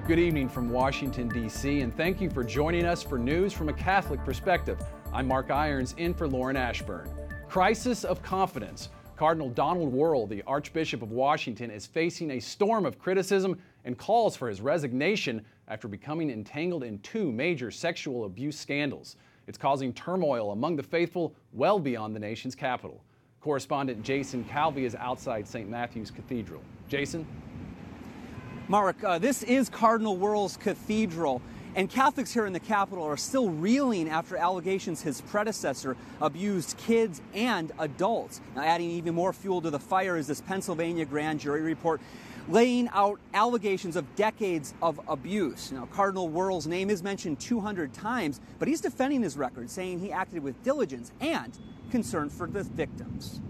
Good evening from Washington, D.C., and thank you for joining us for news from a Catholic perspective. I'm Mark Irons, in for Lauren Ashburn. Crisis of confidence. Cardinal Donald Wuerl, the Archbishop of Washington, is facing a storm of criticism and calls for his resignation after becoming entangled in two major sexual abuse scandals. It's causing turmoil among the faithful well beyond the nation's capital. Correspondent Jason Calvi is outside St. Matthew's Cathedral. Jason? Mark, this is Cardinal Wuerl's cathedral, and Catholics here in the Capitol are still reeling after allegations his predecessor abused kids and adults. Now, adding even more fuel to the fire is this Pennsylvania grand jury report laying out allegations of decades of abuse. Now, Cardinal Wuerl's name is mentioned 200 times, but he's defending his record, saying he acted with diligence and concern for the victims.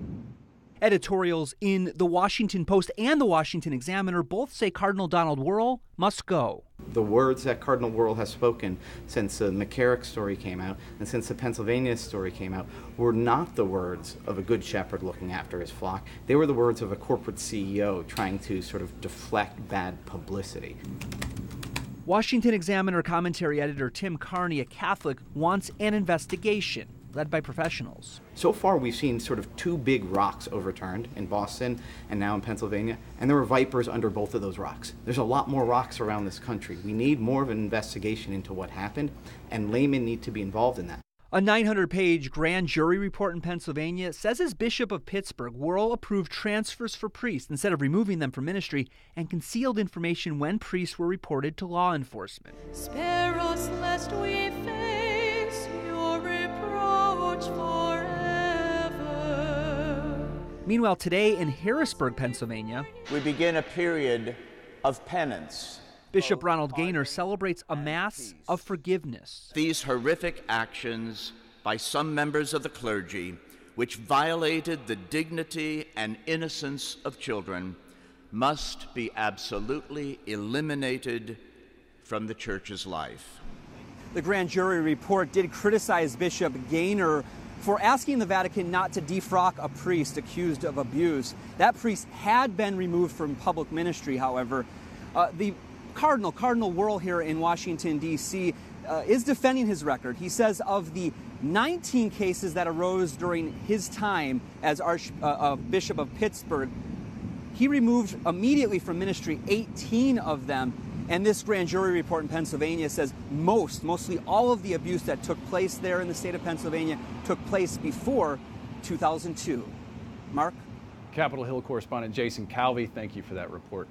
Editorials in The Washington Post and The Washington Examiner both say Cardinal Donald Wuerl must go. The words that Cardinal Wuerl has spoken since the McCarrick story came out and since the Pennsylvania story came out were not the words of a good shepherd looking after his flock. They were the words of a corporate CEO trying to sort of deflect bad publicity. Washington Examiner commentary editor Tim Carney, a Catholic, wants an investigation led by professionals. So far, we've seen sort of two big rocks overturned in Boston and now in Pennsylvania, and there were vipers under both of those rocks. There's a lot more rocks around this country. We need more of an investigation into what happened, and laymen need to be involved in that. A 900-page grand jury report in Pennsylvania says as Bishop of Pittsburgh, Wuerl approved transfers for priests instead of removing them from ministry and concealed information when priests were reported to law enforcement. Spare us lest we face your reproach forever. Meanwhile, today in Harrisburg, Pennsylvania, we begin a period of penance. Bishop Ronald Gaynor celebrates a Mass of forgiveness. These horrific actions by some members of the clergy, which violated the dignity and innocence of children, must be absolutely eliminated from the Church's life. The grand jury report did criticize Bishop Gaynor for asking the Vatican not to defrock a priest accused of abuse. That priest had been removed from public ministry, however. The Cardinal Wuerl here in Washington, D.C., is defending his record. He says of the 19 cases that arose during his time as Archbishop of Pittsburgh, he removed immediately from ministry 18 of them. And this grand jury report in Pennsylvania says mostly all of the abuse that took place there in the state of Pennsylvania took place before 2002. Mark? Capitol Hill correspondent Jason Calvi, thank you for that report.